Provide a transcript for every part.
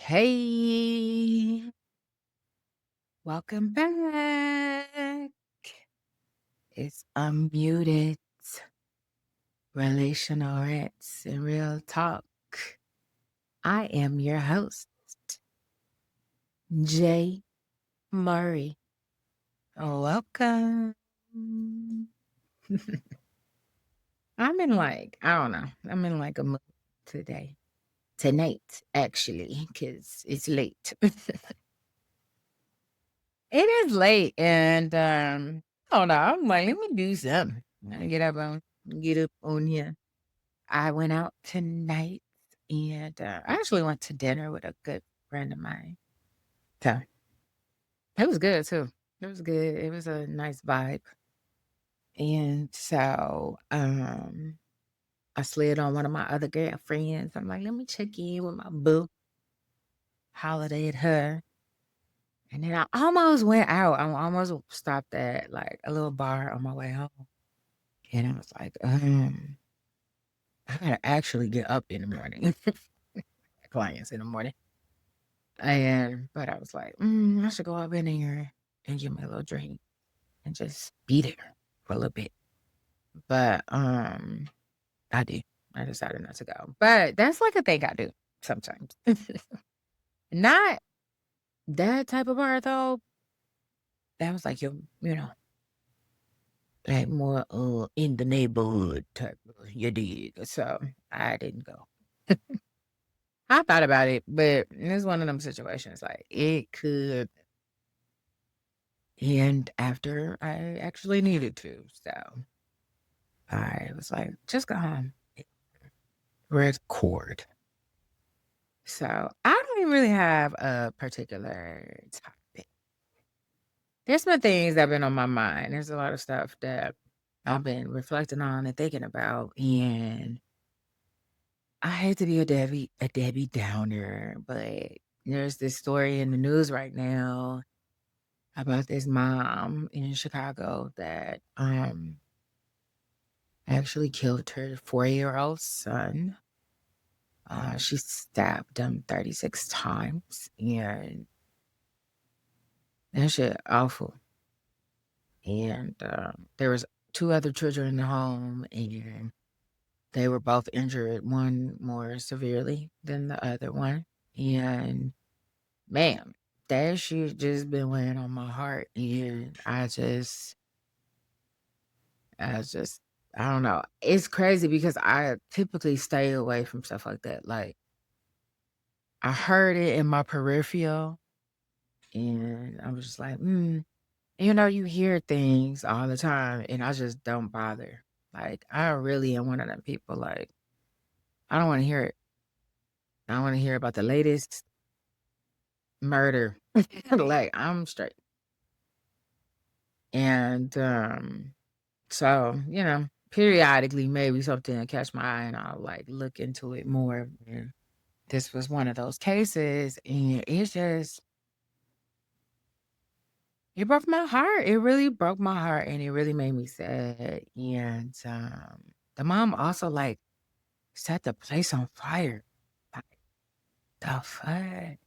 Hey, welcome back. It's Unmuted Relational Rants and Real Talk. I am your host, Jay Murray. Welcome. I don't know, I'm in like a mood today. Tonight, actually, because it's late. It is late, and I don't know. I'm like, let me do something. I get up on here. I went out tonight, and I actually went to dinner with a good friend of mine. So it was good too. It was good. It was a nice vibe, and so I slid on one of my other girlfriends. I'm like, let me check in with my boo, holiday at her. And then I almost went out. I almost stopped at like a little bar on my way home. And I was like, I gotta actually get up in the morning. Clients in the morning. But I was like, I should go up in here and get me a little drink and just be there for a little bit. But I did. I decided not to go. But that's like a thing I do sometimes. Not that type of bar though. That was like like more in the neighborhood type of you did. So I didn't go. I thought about it, but it's one of them situations like it could end after I actually needed to. So I was like, just go home. Record. So I don't even really have a particular topic. There's been things that have been on my mind. There's a lot of stuff that I've been reflecting on and thinking about. And I hate to be a Debbie Downer, but there's this story in the news right now about this mom in Chicago that actually killed her 4-year-old son. She stabbed him 36 times, and that shit awful. And there was two other children in the home, and they were both injured, one more severely than the other one. And man, that shit just been weighing on my heart. And I just, I don't know. It's crazy because I typically stay away from stuff like that. Like, I heard it in my peripheral, and I was just like, you hear things all the time, and I just don't bother. Like, I really am one of them people. Like, I don't want to hear it. I don't want to hear about the latest murder. Like, I'm straight. And so, periodically, maybe something will catch my eye, and I'll like look into it more. And this was one of those cases, and it broke my heart. It really broke my heart, and it really made me sad. And the mom also like set the place on fire. Like, the fuck?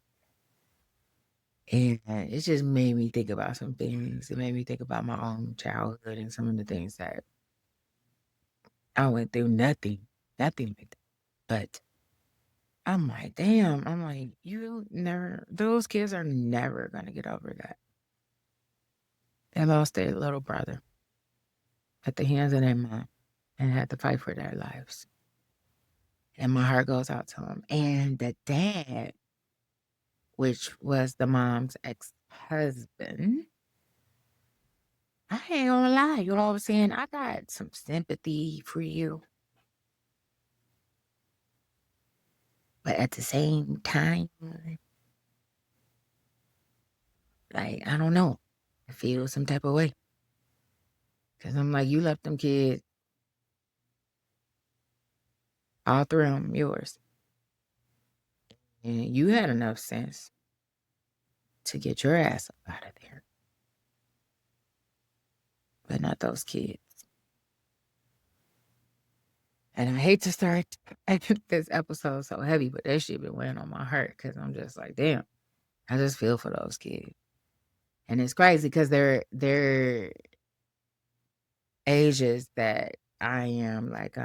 And it just made me think about some things. It made me think about my own childhood and some of the things that I went through. Nothing like that. But I'm like, damn. I'm like, those kids are never gonna get over that. They lost their little brother at the hands of their mom and had to fight for their lives. And my heart goes out to them. And the dad, which was the mom's ex-husband, I ain't gonna lie, you know what I'm saying? I got some sympathy for you. But at the same time, like, I don't know. I feel some type of way. Because I'm like, you left them kids, all three of them yours. And you had enough sense to get your ass up out of there. But not those kids. And I hate to start this episode so heavy, but that shit been weighing on my heart because I'm just like, damn, I just feel for those kids. And it's crazy because they're ages that I am, like,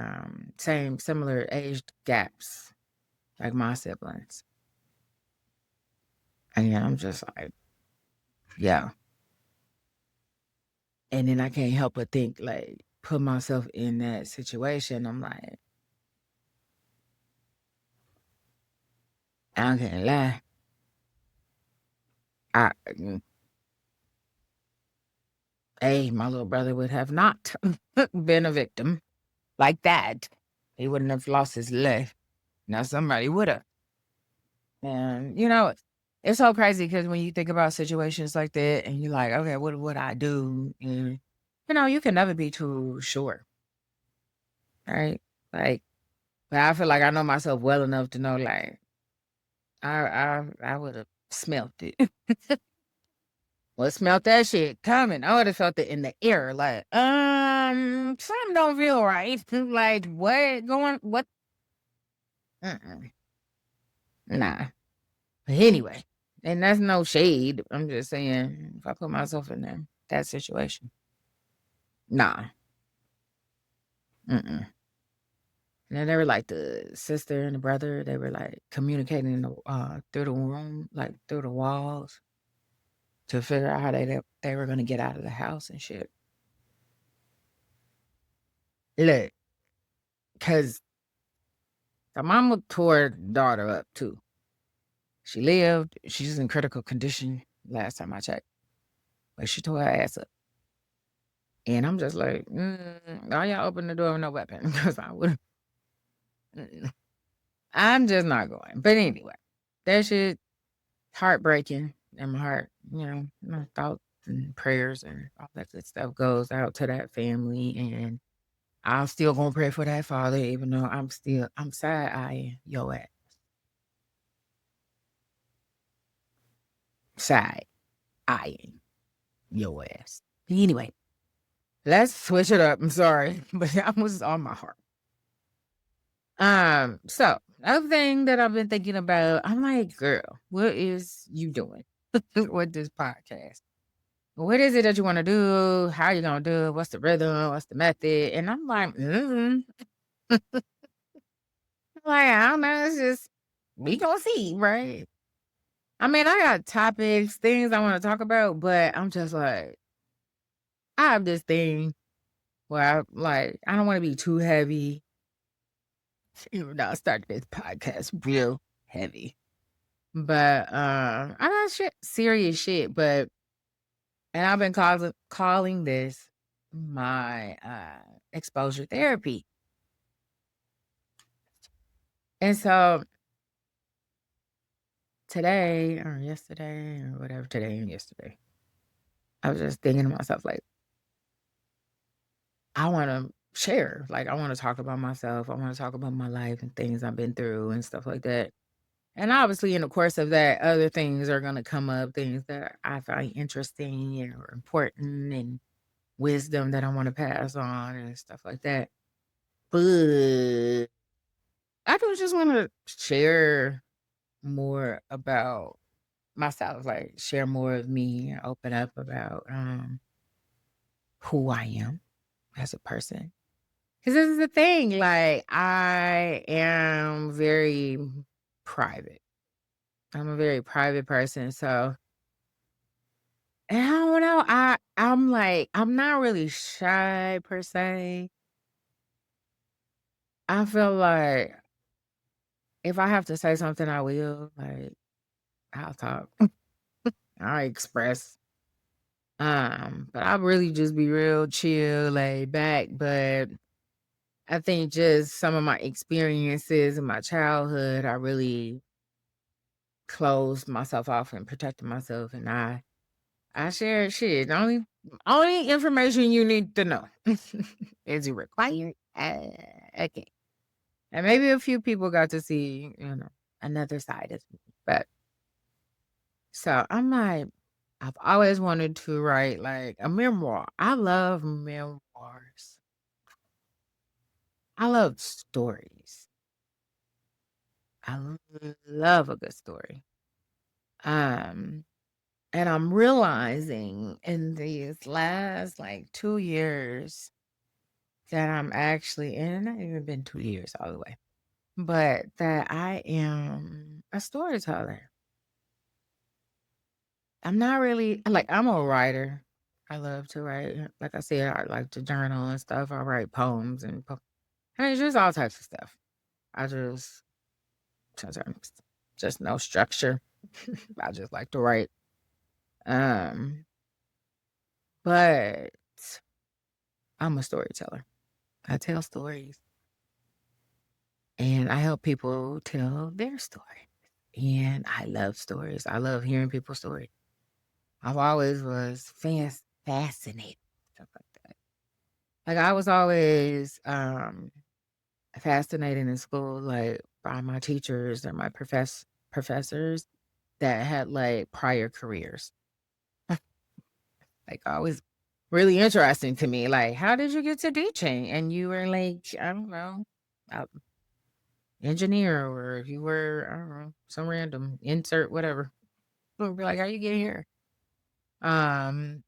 same similar age gaps, like my siblings. And yeah, I'm just like, yeah. And then I can't help but think, like, put myself in that situation. I'm like, I can't lie. I, my little brother would have not been a victim like that. He wouldn't have lost his life. Now somebody would have. And, it's so crazy because when you think about situations like that and you're like, okay, what would I do? And, you can never be too sure, right? Like, but I feel like I know myself well enough to know, like, I would have smelt it. Well, smelt that shit coming. I would have felt it in the air, like, something don't feel right. Like, what? Mm-mm. Nah. But anyway, and that's no shade. I'm just saying, if I put myself in that situation, nah. Mm-mm. And then they were like the sister and the brother. They were like communicating through the room, like through the walls, to figure out how they were gonna get out of the house and shit. Look, cause the mama tore the daughter up too. She lived. She's in critical condition. Last time I checked, but she tore her ass up. And I'm just like, all y'all open the door with no weapon because I would. I'm just not going. But anyway, that shit heartbreaking in my heart. My thoughts and prayers and all that good stuff goes out to that family. And I'm still gonna pray for that father, even though I'm side eyeing your ass. Side eyeing your ass. Anyway, let's switch it up. I'm sorry, but that was on my heart. So another thing that I've been thinking about, I'm like, girl, what is you doing with this podcast? What is it that you want to do? How you gonna do it? What's the rhythm? What's the method? And I'm like, like, I don't know. It's just we gonna see, right? I mean, I got topics, things I want to talk about, but I'm just like, I have this thing where I don't want to be too heavy. Even though I started this podcast real heavy. But I got serious shit, but and I've been calling this my exposure therapy. And so today or yesterday or whatever, today and yesterday, I was just thinking to myself, like, I want to share. Like, I want to talk about myself. I want to talk about my life and things I've been through and stuff like that. And obviously, in the course of that, other things are going to come up, things that I find interesting or important and wisdom that I want to pass on and stuff like that. But I just want to share more about myself, like share more of me, open up about who I am as a person. Because this is the thing, like I am very private. I'm a very private person, so and I don't know. I'm like I'm not really shy per se. I feel like if I have to say something, I will. Like I'll talk. I'll express. But I really just be real chill, laid back. But I think just some of my experiences in my childhood, I really closed myself off and protected myself, and I shared shit. The only information you need to know. Is it required? Okay. And maybe a few people got to see, another side of me. But so I'm like, I've always wanted to write like a memoir. I love memoirs. I love stories. I love a good story. Um, and I'm realizing in these last like 2 years that I'm actually, and not even been 2 years all the way, but that I am a storyteller. I'm not really like I'm a writer. I love to write. Like I said, I like to journal and stuff. I write poems and I mean, just all types of stuff. I just sometimes just no structure. I just like to write. Um, but I'm a storyteller. I tell stories and I help people tell their story. And I love stories. I love hearing people's stories. I've always was fascinated stuff like that. Like I was always fascinated in school, like by my teachers and my professors that had like prior careers. Like always really interesting to me. Like, how did you get to teaching? And you were like, I don't know, a engineer, or if you were, I don't know, some random insert, whatever. We'll be like, how you get here? Um,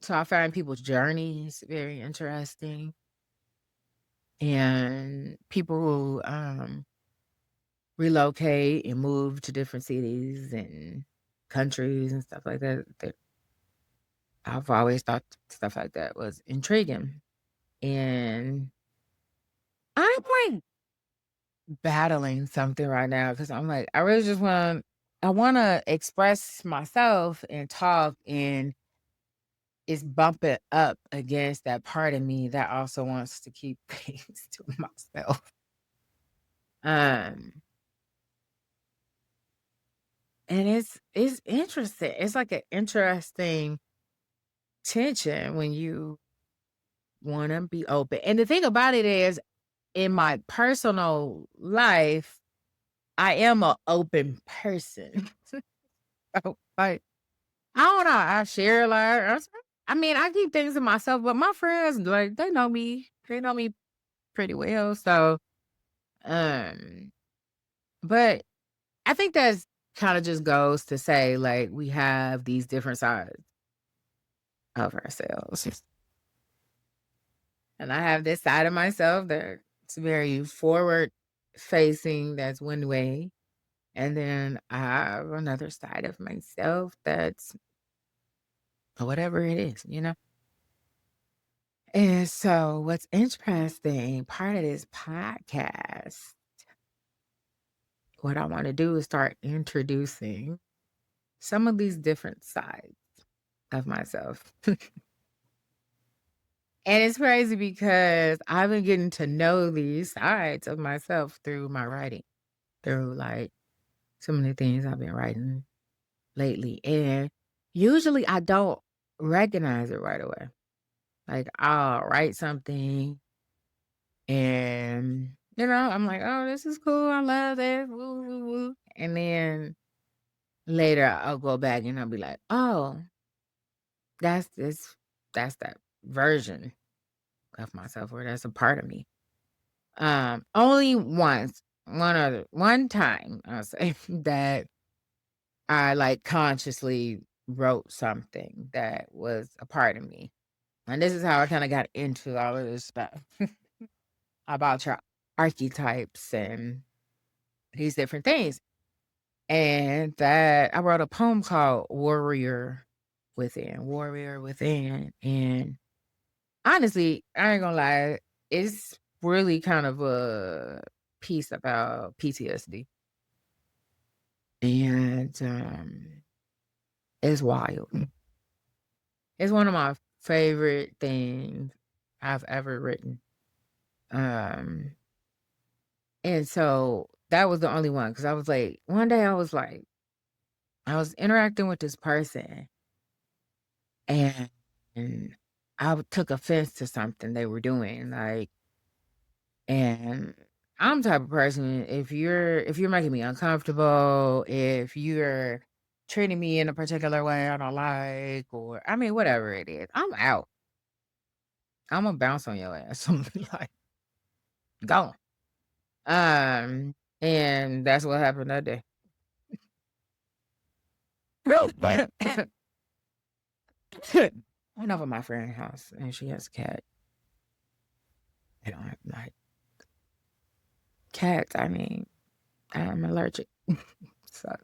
so I find people's journeys very interesting. And people who relocate and move to different cities and countries and stuff like that. I've always thought stuff like that was intriguing. And I'm like battling something right now because I'm like, I really just I want to express myself and talk, and it's bumping up against that part of me that also wants to keep things to myself. Um, and it's interesting. It's like an interesting tension when you want to be open. And the thing about it is, in my personal life, I am an open person. So, like, I don't know. I share a lot. I mean, I keep things to myself, but my friends, like, they know me. They know me pretty well. So, um, but I think that's kind of just goes to say, like, we have these different sides of ourselves. And I have this side of myself that's very forward facing, that's one way. And then I have another side of myself that's whatever it is. And so what's interesting, part of this podcast, what I want to do is start introducing some of these different sides of myself. And it's crazy because I've been getting to know these sides of myself through my writing, through like some of the things I've been writing lately. And usually I don't recognize it right away. Like I'll write something and I'm like, oh, this is cool. I love this. Woo, woo, woo. And then later I'll go back and I'll be like, oh, that's this that's that version of myself, or that's a part of me. Only one time I'll say that I like consciously wrote something that was a part of me. And this is how I kind of got into all of this stuff about your archetypes and these different things. And that I wrote a poem called Warrior Within. And honestly, I ain't gonna lie, it's really kind of a piece about PTSD. And it's wild. It's one of my favorite things I've ever written. Um, and so that was the only one because I was like, one day I was interacting with this person and, and took offense to something they were doing. Like, and I'm the type of person, if you're making me uncomfortable, if you're treating me in a particular way I don't like, or I mean, whatever it is, I'm out. I'm gonna bounce on your ass. I'm like, gone. And that's what happened that day. I went over my friend's house and she has a cat. I don't like cats. I mean, I'm allergic. Sucks.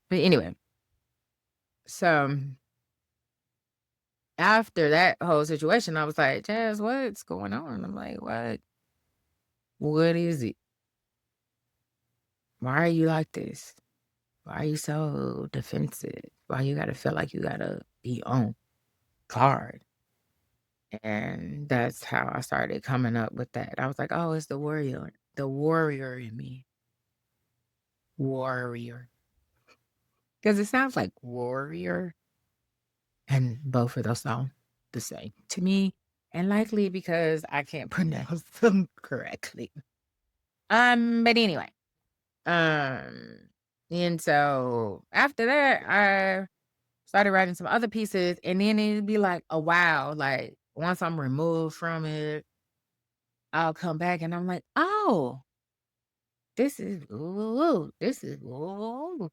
But anyway, so after that whole situation, I was like, Jazz, what's going on? I'm like, what? What is it? Why are you like this? Why are you so defensive? Why you gotta feel like you gotta be on guard? And that's how I started coming up with that. I was like, oh, it's the warrior in me. Warrior. Because it sounds like warrior. And both of those sound the same to me. And likely because I can't pronounce them correctly. But anyway. Um, and so after that, I started writing some other pieces, and then it'd be like a while. Like once I'm removed from it, I'll come back and I'm like, oh, this is ooh, this is ooh.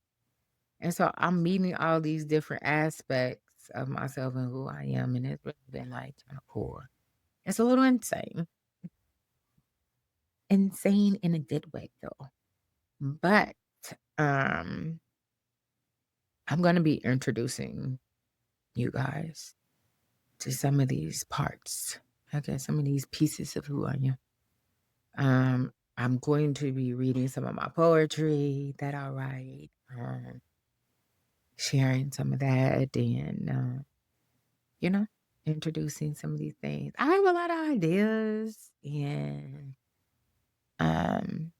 And so I'm meeting all these different aspects of myself and who I am, and it's really been like kind of cool. It's a little insane. Insane in a good way though. But um I'm gonna be introducing you guys to some of these parts. Okay, some of these pieces of who I am. I'm going to be reading some of my poetry that I write, sharing some of that, and you know, introducing some of these things. I have a lot of ideas, and um,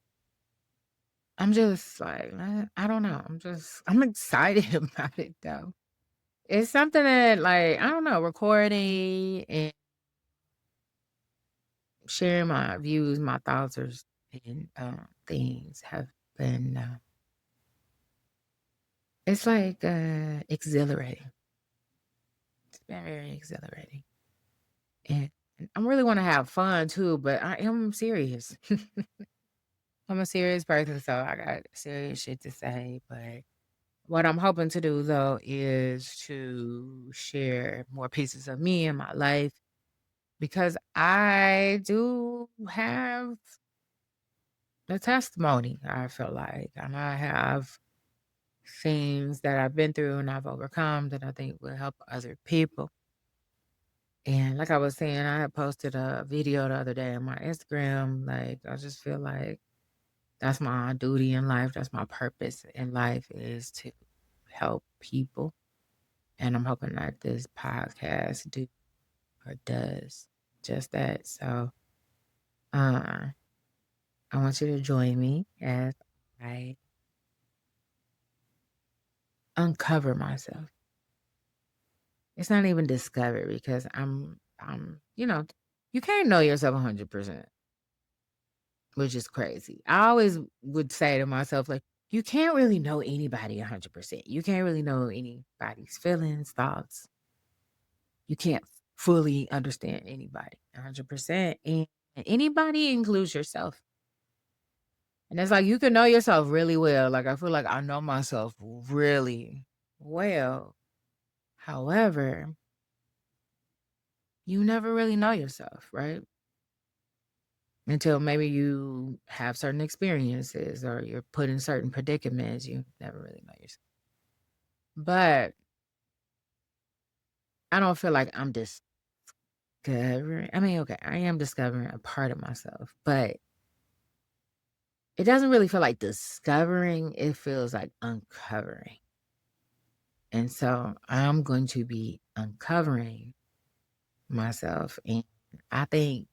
I'm just like I don't know. I'm excited about it though. It's something that like I don't know, recording and sharing my views, my thoughts, and things have been. It's like exhilarating. It's been very exhilarating, and I really want to have fun too. But I am serious. I'm a serious person, so I got serious shit to say. But what I'm hoping to do though is to share more pieces of me in my life because I do have a testimony. I feel like, and I have things that I've been through and I've overcome that I think will help other people. And like I was saying, I had posted a video the other day on my Instagram. Like, I just feel like that's my duty in life. That's my purpose in life is to help people. And I'm hoping that this podcast do or does just that. So I want you to join me as I uncover myself. It's not even discover because you can't know yourself 100%, which is crazy. I always would say to myself, like, you can't really know anybody 100%. You can't really know anybody's feelings, thoughts. You can't fully understand anybody 100%. And anybody includes yourself. And it's like you can know yourself really well. Like, I feel like I know myself really well. However, you never really know yourself, right? Until maybe you have certain experiences or you're put in certain predicaments, you never really know yourself. But I don't feel like I'm discovering. I mean, okay, I am discovering a part of myself, but it doesn't really feel like discovering. It feels like uncovering. And so I'm going to be uncovering myself. And I think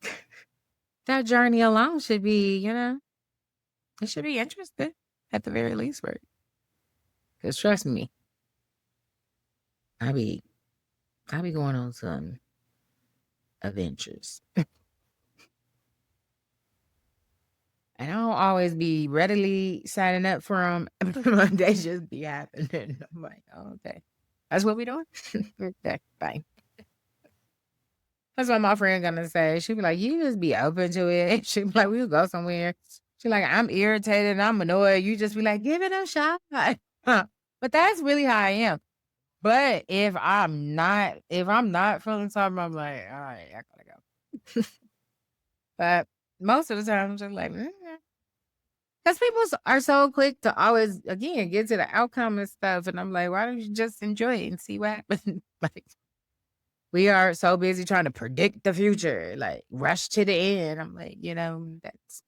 that journey alone should be, it should be interesting at the very least, right? Because trust me, I be going on some adventures. And I don't always be readily signing up for them. They just be happening. I'm like, oh, okay. That's what we doing? Okay, bye. That's what my friend gonna say. She be like, "You just be open to it." She be like, "We'll go somewhere." She like, "I'm irritated and I'm annoyed." You just be like, "Give it a shot." Huh. But that's really how I am. But if I'm not feeling something, I'm like, "All right, I gotta go." But most of the time, I'm just like, because people are so quick to always, again, get to the outcome and stuff. And I'm like, why don't you just enjoy it and see what happens? Like, we are so busy trying to predict the future, like rush to the end. I'm like, that's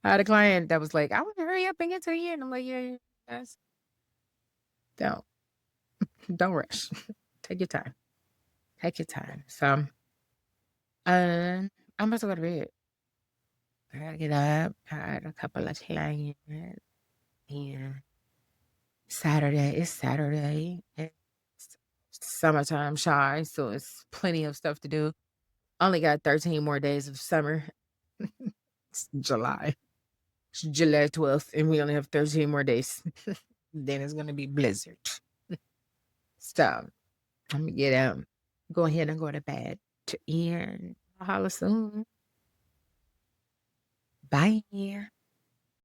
I had a client that was like, I want to hurry up and get to the end. I'm like, yeah, that's don't don't rush. Take your time. Take your time. So I'm about to go to bed. I gotta get up. I had a couple of clients. Yeah. It's Saturday. It's summertime shy, so it's plenty of stuff to do. Only got 13 more days of summer. It's July. It's July 12th, and we only have 13 more days. Then it's gonna be blizzard. So I'm gonna get go ahead and go to bed. And I'll holler soon. Bye.